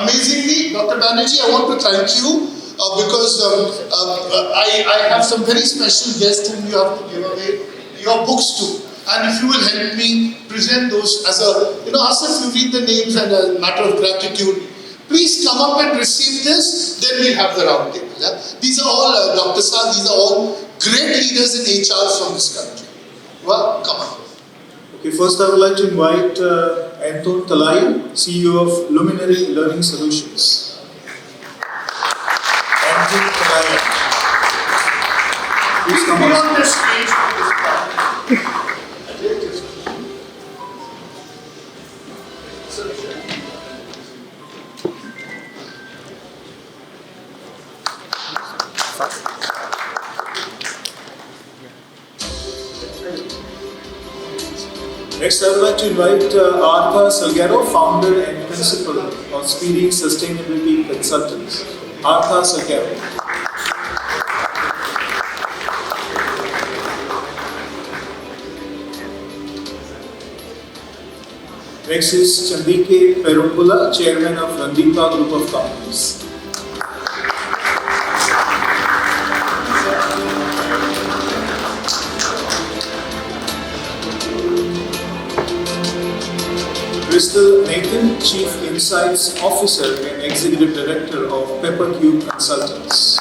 amazingly, Dr. Banerjee, I want to thank you because I have some very special guests whom you have to give away your books to. And if you will help me present those as a, as if you read the names and a matter of gratitude, please come up and receive this, then we'll have the round table. Yeah? These are all, Dr. Saad, these are all great leaders in HR from this country. Well, come on. Okay, first I would like to invite Anton Talai, CEO of Luminary Learning Solutions. Anton Talai. Please come on the stage for this part. Next, I would like to invite Artha Salgado, founder and principal of Speedy Sustainability Consultants. Artha Salgado. Next is Chandike Perumbula, chairman of Randipa Group of Companies. Crystal Nathan, Chief Insights Officer and Executive Director of Peppercube Consultants.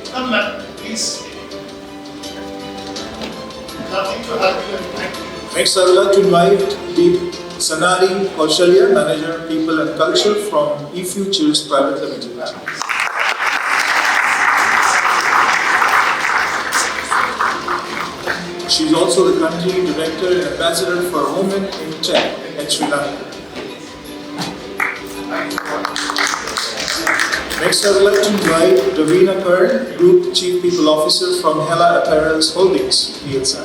Come back, please. Nothing to have you. Thank you. Next, I would like to invite the Sanari Kaushalya, Manager People and Culture from eFutures Private Limited. She is also the country director and ambassador for Women in Tech at Sri Lanka. Next, I would like to invite Ravina Kern, Group Chief People Officer from Hela Apparels Holdings, PLC.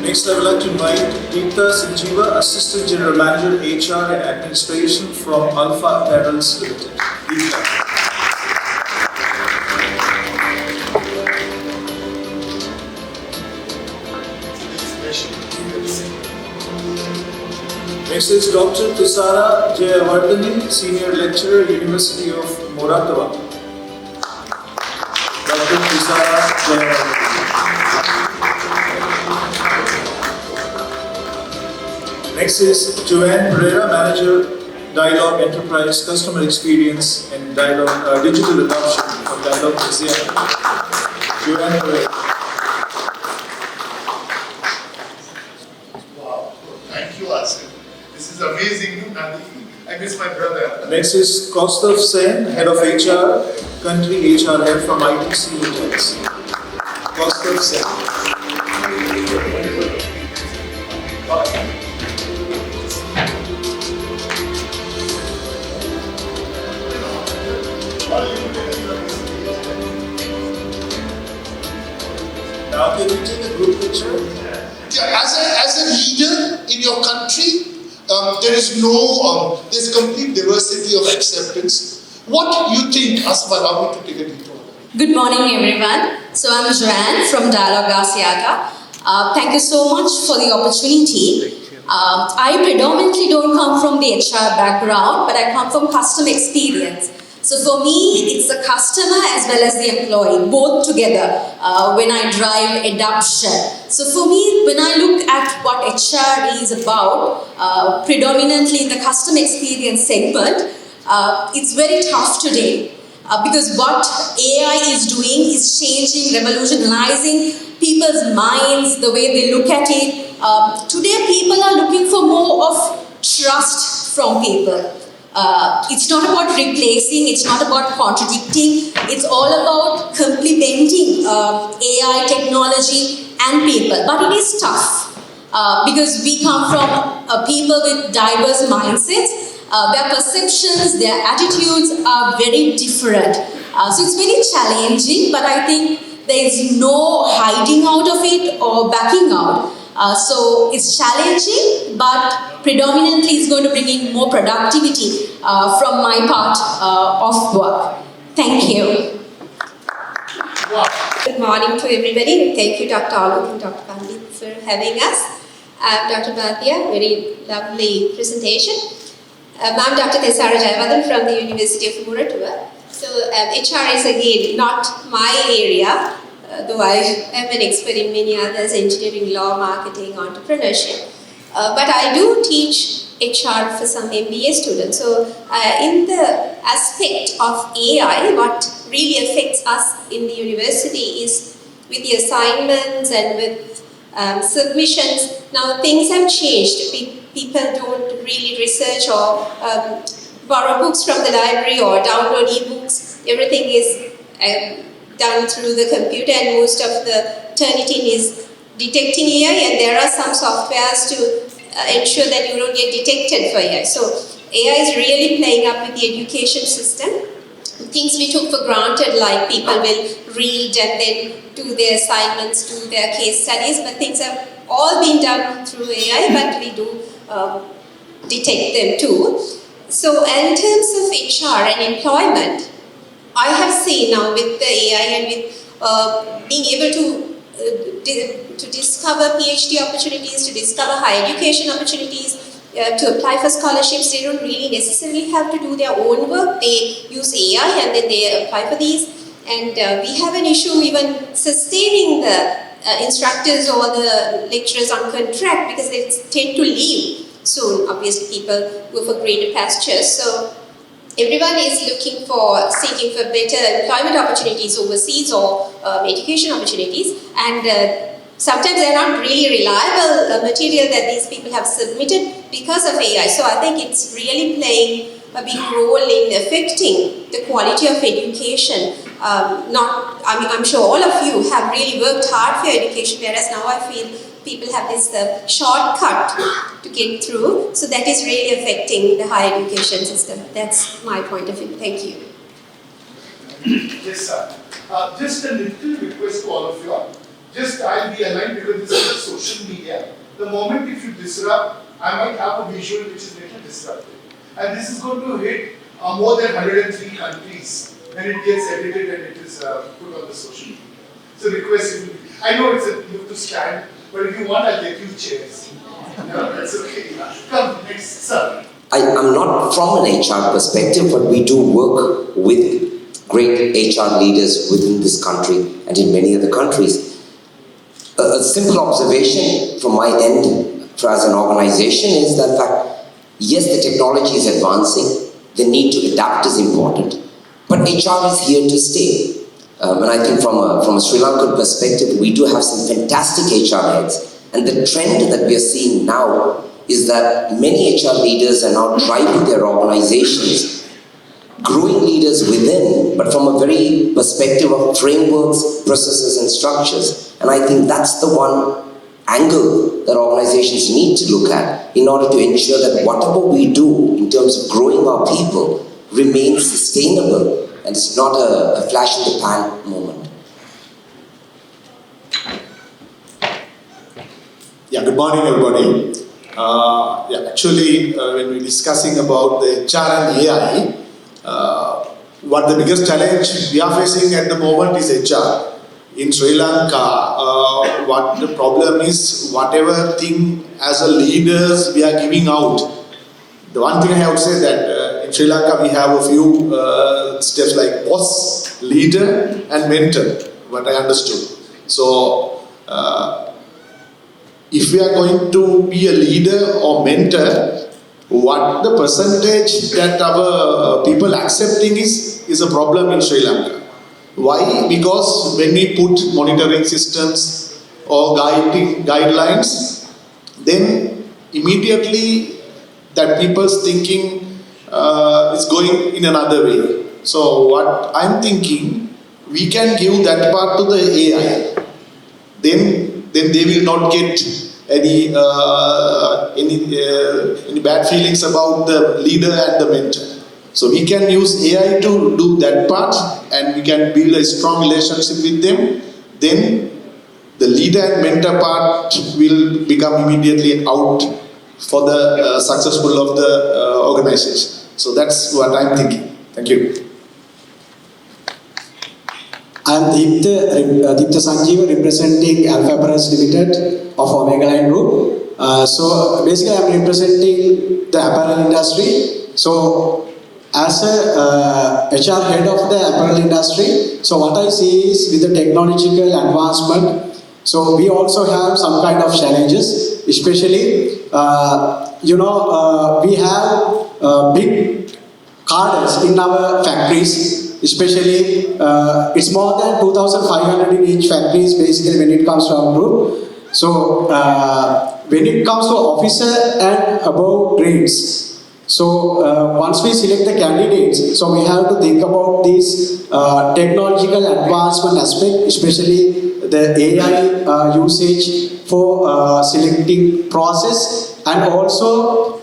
Next, I would like to invite Deepta Sanjeeva, Assistant General Manager, HR and Administration from Alpha Apparels Limited. Deepta. Next is Dr. Tusara Jayawardhani, Senior Lecturer, University of Moratava. Dr. Tusara Jayawardhani. Next is Joanne Pereira, Manager, Dialogue Enterprise, Customer Experience and Dialogue Digital Adoption for Dialogue Asia. Joanne Pereira. Wow, thank you, Asim. This is amazing. I miss my brother. Next is Kaustav Sen, Head of HR, Country HR Head from ITC Hotels. Kaustav Sen. Now can you take a group picture? Yeah, as a leader in your country, there's complete diversity of acceptance. What do you think, Asma, allow me to take a detour? Good morning, everyone. So I'm Joanne from Dialogue Asiata. Thank you so much for the opportunity. I predominantly don't come from the HR background, but I come from customer experience. So for me, it's the customer as well as the employee, both together when I drive adoption. So for me, when I look at what HR is about, predominantly in the customer experience segment, it's very tough today because what AI is doing is changing, revolutionizing people's minds, the way they look at it. Today, people are looking for more of trust from people. It's not about replacing, it's not about contradicting, it's all about complementing AI technology and people. But it is tough because we come from people with diverse mindsets. Their perceptions, their attitudes are very different. So it's very challenging, but I think there is no hiding out of it or backing out. So it's challenging, but predominantly it's going to bring in more productivity from my part of work. Thank you. Good morning to everybody. Thank you, Dr. Alok and Dr. Pandit, for having us. Dr. Bhatia, very lovely presentation. I'm Dr. Tesara Jayavardhan from the University of Muratua. So HR is again not my area, though I am an expert in many others, engineering, law, marketing, entrepreneurship. But I do teach HR for some MBA students. So in the aspect of AI, what really affects us in the university is with the assignments and with submissions. Now things have changed. People don't really research or borrow books from the library or download ebooks. Everything is done through the computer, and most of the Turnitin is detecting AI, and there are some softwares to ensure that you don't get detected for AI. So AI is really playing up with the education system. Things we took for granted, like people will read and then do their assignments, do their case studies, but things have all been done through AI, but we do detect them too. So in terms of HR and employment, I have seen now with the AI and with being able to discover PhD opportunities, to discover higher education opportunities, to apply for scholarships. They don't really necessarily have to do their own work. They use AI and then they apply for these. And we have an issue even sustaining the instructors or the lecturers on contract, because they tend to leave soon. Obviously, people go for greener pastures. So everyone is seeking for better employment opportunities overseas or education opportunities, and sometimes they're not really reliable material that these people have submitted because of AI. So I think it's really playing a big role in affecting the quality of education. I'm sure all of you have really worked hard for your education, whereas now I feel people have this shortcut to get through. So that is really affecting the higher education system. That's my point of view. Thank you. Yes, sir. Just a little request to all of you all. Just I'll be aligned because this is a social media. The moment if you disrupt, I might have a visual which is little disruptive. And this is going to hit more than 103 countries when it gets edited and it is put on the social media. So request you, I know you have to stand, but if you want, I'll get you chairs. No, that's okay. Come, next, sir. I'm not from an HR perspective, but we do work with great HR leaders within this country and in many other countries. A simple observation from my end as an organization is that fact, yes, the technology is advancing, the need to adapt is important, but HR is here to stay. And I think from a Sri Lankan perspective, we do have some fantastic HR heads, and the trend that we are seeing now is that many HR leaders are now driving their organizations, growing leaders within, but from a very perspective of frameworks, processes and structures. And I think that's the one angle that organizations need to look at in order to ensure that whatever we do in terms of growing our people remains sustainable and it's not a flash in the pan moment. Yeah, good morning everybody. Actually, when we're discussing about the HR and AI, what the biggest challenge we are facing at the moment is HR. In Sri Lanka, what the problem is, whatever thing as a leaders we are giving out. The one thing I have to say that in Sri Lanka we have a few steps like boss, leader and mentor, what I understood. So, if we are going to be a leader or mentor, what the percentage that our people accepting is a problem in Sri Lanka. Why? Because when we put monitoring systems or guidelines, then immediately that people's thinking is going in another way. So what I'm thinking, we can give that part to the AI. Then they will not get any bad feelings about the leader and the mentor. So we can use AI to do that part, and we can build a strong relationship with them. Then the leader leader and mentor part will become immediately out for the successful of the organization. So that's what I'm thinking. Thank you. I am Deepta Sanjeev, representing Alpha Press Limited of Omega Line Group. So basically, I am representing the apparel industry. So as a HR head of the apparel industry, so what I see is with the technological advancement, so we also have some kind of challenges, especially we have big cadres in our factories, especially it's more than 2,500 in each factories basically when it comes to our group. So when it comes to officer and above grades, so once we select the candidates, so we have to think about this technological advancement aspect, especially the AI usage for selecting process, and also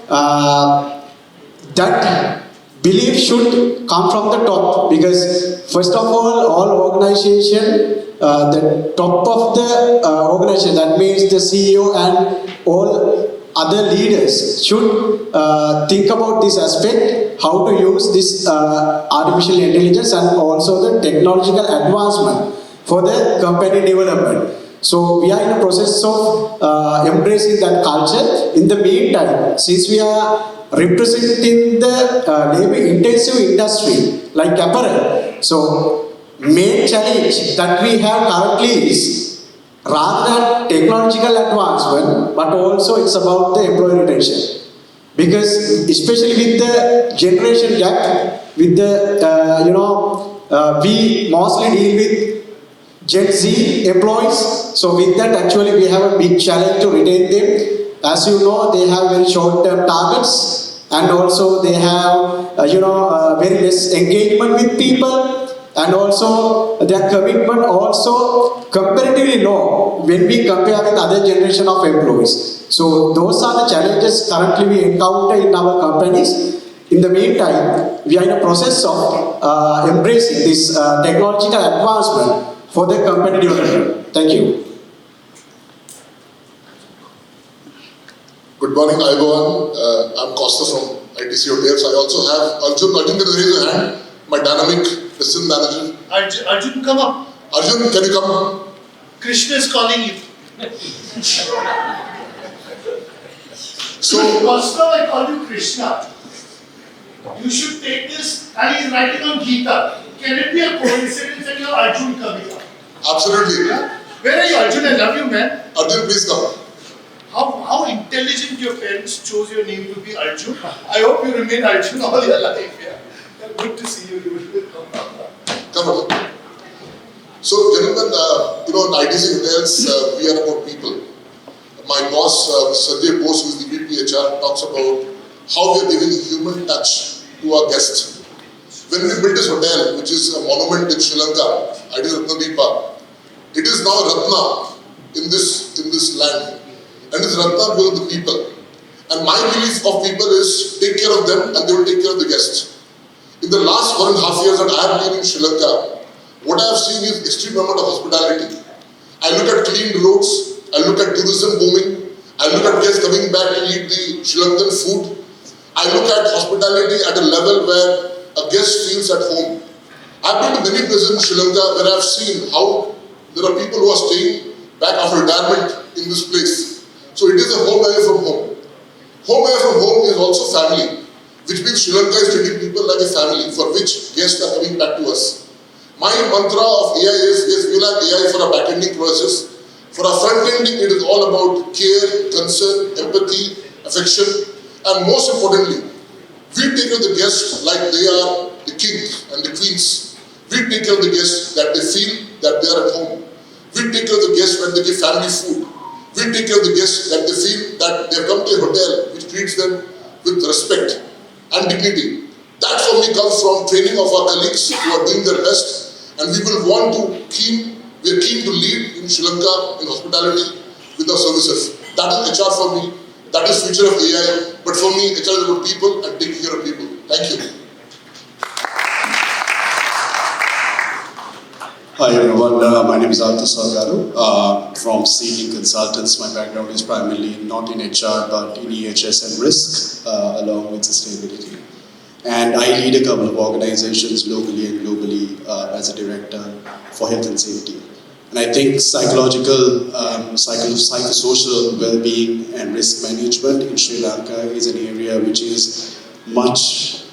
that belief should come from the top, because first of all organization, the top of the organization, that means the CEO and all other leaders should think about this aspect, how to use this artificial intelligence and also the technological advancement for the company development. So we are in the process of embracing that culture. In the meantime, since we are representing the labor-intensive industry like apparel, so main challenge that we have currently is rather than technological advancement, but also it's about the employee retention. Because especially with the generation gap, with the we mostly deal with Gen Z employees. So with that, actually we have a big challenge to retain them. As you know, they have very short-term targets, and also they have very less engagement with people, and also their commitment also comparatively low when we compare with other generation of employees. So those are the challenges currently we encounter in our companies. In the meantime, we are in a process of embracing this technological advancement for the company development. Thank you. Good morning, everyone. I'm Costa from ITC Hotels. I also have Arjun. Arjun, can you raise your hand? My dynamic assistant manager. Arjun, come up. Arjun, can you come? Krishna is calling you. So, Costa, I call you Krishna. You should take this, and he's writing on Gita. Can it be a coincidence that you're Arjun coming up? absolutely. Yeah? Where are you, Arjun? I love you, man. Arjun, please come. How intelligent your parents chose your name to be Arjun. I hope you remain Arjun all your life. Yeah. Good to see you. Come on. So, gentlemen, in ITC Hotels, we are about people. My boss, Sanjay Bose, who is the VP HR, talks about how we are giving a human touch to our guests. When we built this hotel, which is a monument in Sri Lanka, ITC Ratnadeepa, it is now Ratna in this land. And it's Ratna because of the people. And my belief of people is take care of them and they will take care of the guests. In the last 1.5 years that I have been in Sri Lanka, what I have seen is extreme amount of hospitality. I look at clean roads, I look at tourism booming, I look at guests coming back to eat the Sri Lankan food. I look at hospitality at a level where a guest feels at home. I've been to many places in Sri Lanka where I've seen how there are people who are staying back after retirement in this place. So it is a home away from home. Home away from home is also family, which means Sri Lanka is treating people like a family for which guests are coming back to us. My mantra of AI is yes, we'll have AI for our back-ending process. For our front-ending, it is all about care, concern, empathy, affection, and most importantly, we take care of the guests like they are the kings and the queens. We take care of the guests that they feel that they are at home. We take care of the guests when they give family food. We take care of the guests that they feel that they have come to a hotel which treats them with respect and dignity. That for me comes from training of our colleagues who are doing their best, and we are keen to lead in Sri Lanka in hospitality with our services. That is HR for me. That is future of AI. But for me, HR is about people and taking care of people. Thank you. Hi everyone, my name is Arthur Salgado from Seeking Consultants. My background is primarily not in HR but in EHS and risk along with sustainability. And I lead a couple of organizations locally and globally as a director for health and safety. And I think psychosocial well-being and risk management in Sri Lanka is an area which is much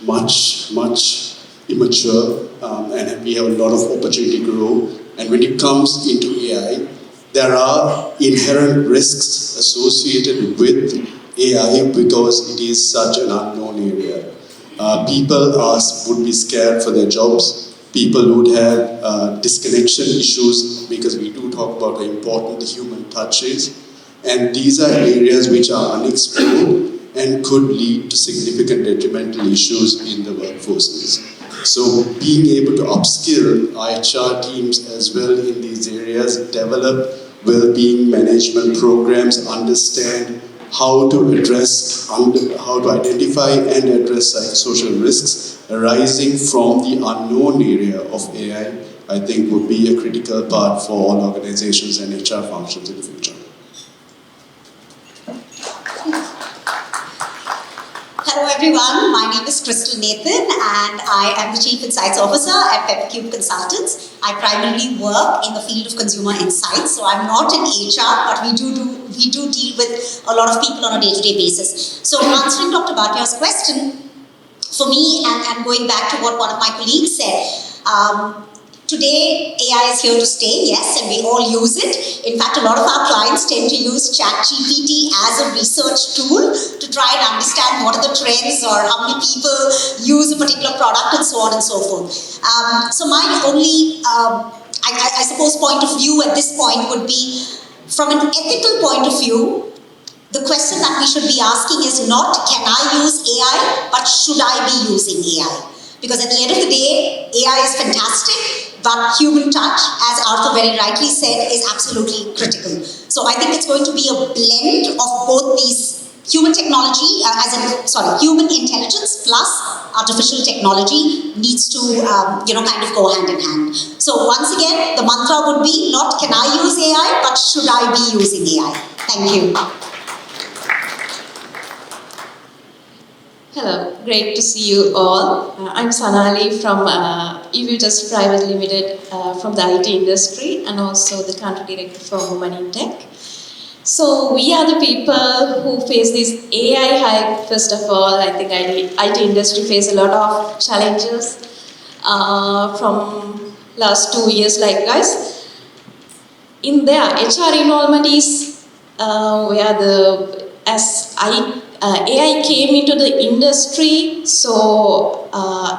immature, and we have a lot of opportunity to grow. And when it comes into AI, there are inherent risks associated with AI because it is such an unknown area. People would be scared for their jobs. People would have disconnection issues because we do talk about how important the human touch is. And these are areas which are unexplored and could lead to significant detrimental issues in the workforces. So being able to upskill our HR teams as well in these areas, develop well-being management programs, understand how to identify and address psychosocial risks arising from the unknown area of AI, I think would be a critical part for all organizations and HR functions in the future. Hello everyone, my name is Crystal Nathan and I am the Chief Insights Officer at Peppercube Consultants. I primarily work in the field of consumer insights, so I'm not in HR, but we do deal with a lot of people on a day-to-day basis. So answering Dr. Bhatia's question, for me, and going back to what one of my colleagues said, today, AI is here to stay, yes, and we all use it. In fact, a lot of our clients tend to use ChatGPT as a research tool to try and understand what are the trends or how many people use a particular product and so on and so forth. So my only, I suppose, point of view at this point would be, from an ethical point of view, the question that we should be asking is not, can I use AI, but should I be using AI? Because at the end of the day, AI is fantastic, but human touch, as Arthur very rightly said, is absolutely critical. So I think it's going to be a blend of both these human technology, human intelligence plus artificial technology needs to, kind of go hand in hand. So once again, the mantra would be not can I use AI, but should I be using AI? Thank you. Hello, great to see you all. I'm Sanali from Evitas Private Limited from the IT industry and also the country director for Women in Tech. So we are the people who face this AI hype. First of all, I think IT industry face a lot of challenges from last 2 years, like guys. In there, HR involvement is AI came into the industry, so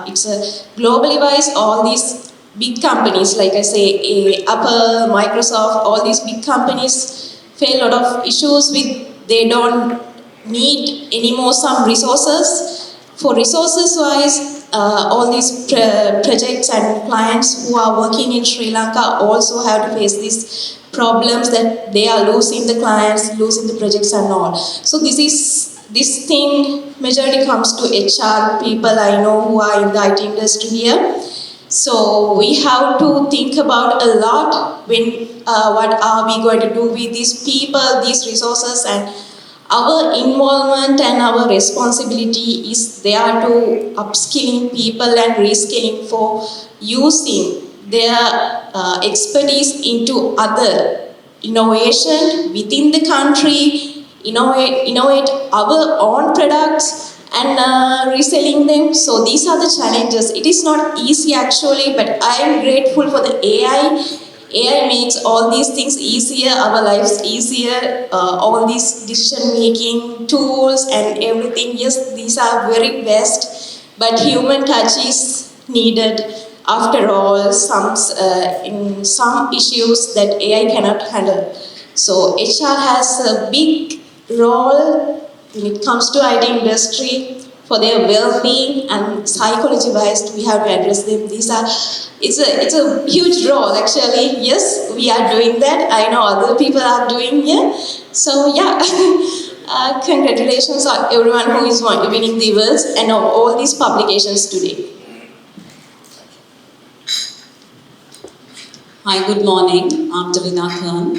it's a globally wise, all these big companies, like I say, Apple, Microsoft, all these big companies face a lot of issues with, they don't need anymore some resources. For resources wise, all these projects and clients who are working in Sri Lanka also have to face these problems that they are losing the clients, losing the projects and all. So this thing majority comes to HR people I know who are in the IT industry here. So we have to think about a lot when what are we going to do with these people, these resources, and our involvement and our responsibility is there to upskilling people and reskilling for using their expertise into other innovation within the country, innovate our own products and reselling them. So these are the challenges. It is not easy actually, but I am grateful for the AI. AI makes all these things easier, our lives easier, all these decision-making tools and everything. Yes, these are very best, but human touch is needed. After all, in some issues that AI cannot handle. So HR has a big role when it comes to IT industry for their well-being and psychology-wise. We have to address them. It's a huge role actually. Yes, we are doing that. I know other people are doing it. So yeah, congratulations on everyone who is winning the awards and all these publications today. Hi, good morning. I'm Davina Khan,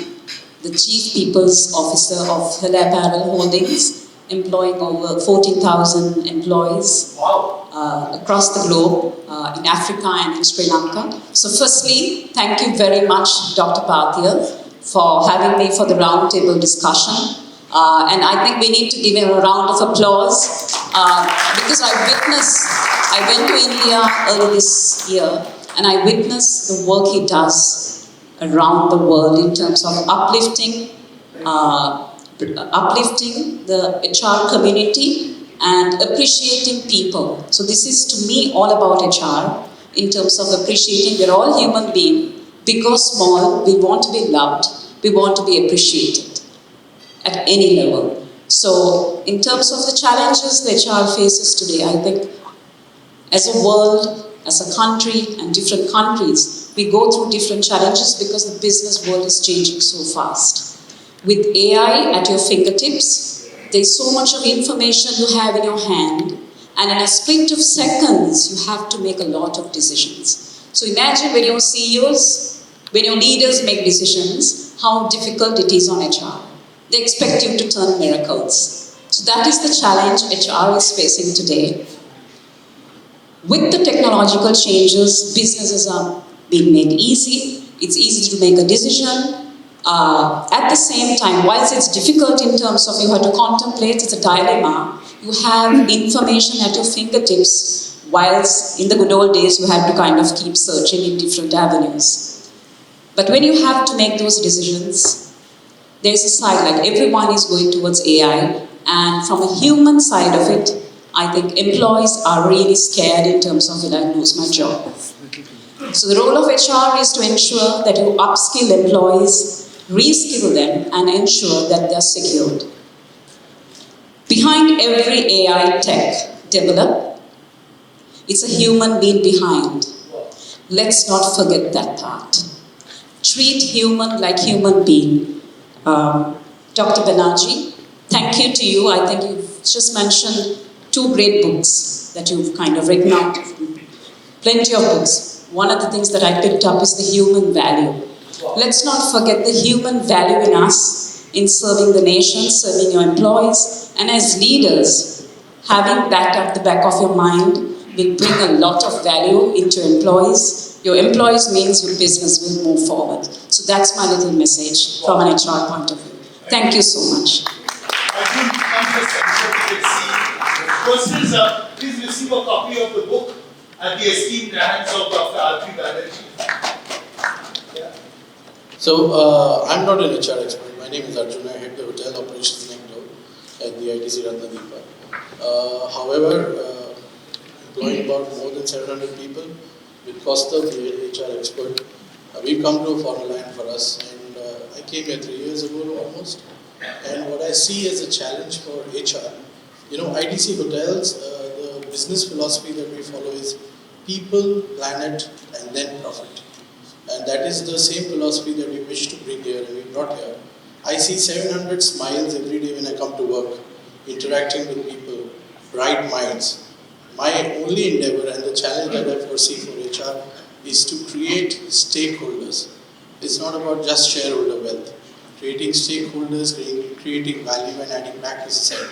the Chief People's Officer of Hill Apparel Holdings, employing over 14,000 employees across the globe, in Africa and in Sri Lanka. So firstly, thank you very much, Dr. Pathia, for having me for the roundtable discussion. And I think we need to give him a round of applause because I went to India early this year and I witnessed the work he does around the world in terms of uplifting the HR community and appreciating people. So this is to me all about HR in terms of appreciating. We're all human beings, big or small, we want to be loved, we want to be appreciated at any level. So in terms of the challenges the HR faces today, I think as a world, as a country and different countries, we go through different challenges because the business world is changing so fast. With AI at your fingertips, there's so much of information you have in your hand, and in a sprint of seconds, you have to make a lot of decisions. So imagine when your CEOs, when your leaders make decisions, how difficult it is on HR. They expect you to turn miracles. So that is the challenge HR is facing today. With the technological changes, businesses are being made easy. It's easy to make a decision. At the same time, whilst it's difficult in terms of you have to contemplate, it's a dilemma. You have information at your fingertips, whilst in the good old days you had to kind of keep searching in different avenues. But when you have to make those decisions, there's a side, like everyone is going towards AI, and from a human side of it, I think employees are really scared in terms of, will I lose my job? So the role of HR is to ensure that you upskill employees, reskill them, and ensure that they're secured. Behind every AI tech developed, it's a human being behind. Let's not forget that part. Treat human like human being. Dr. Banerjee, thank you to you. I think you've just mentioned 2 great books that you've kind of written out. Plenty of books. One of the things that I picked up is the human value. Let's not forget the human value in us, in serving the nation, serving your employees, and as leaders, having that at the back of your mind will bring a lot of value into employees. Your employees means your business will move forward. So that's my little message from an HR point of view. Thank you so much. Questions, please receive a copy of the book at the esteemed hands of Dr. R.P. Banerjee. So, I'm not an HR expert. My name is Arjun. I head the hotel operations sector at the ITC Ratnadipa. However, employing about more than 700 people with Costa, the HR expert. We've come to a formal line for us, and I came here 3 years ago almost. And what I see as a challenge for HR, ITC hotels, the business philosophy that we follow is people, planet, and then profit. And that is the same philosophy that we wish to bring here and we brought here. I see 700 smiles every day when I come to work, interacting with people, bright minds. My only endeavor and the challenge that I foresee for HR is to create stakeholders. It's not about just shareholder wealth. Creating stakeholders, creating value and adding back is the same.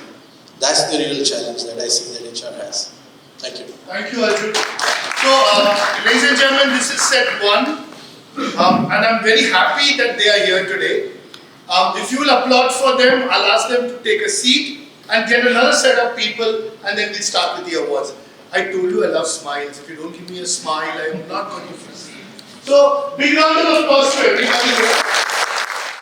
That's the real challenge that I see that HR has. Thank you. Thank you, Arjun. So, ladies and gentlemen, this is set 1. And I'm very happy that they are here today. If you will applaud for them, I'll ask them to take a seat and get another set of people, and then we'll start with the awards. I told you I love smiles. If you don't give me a smile, I'm not going to proceed. So, big round of applause for everybody here.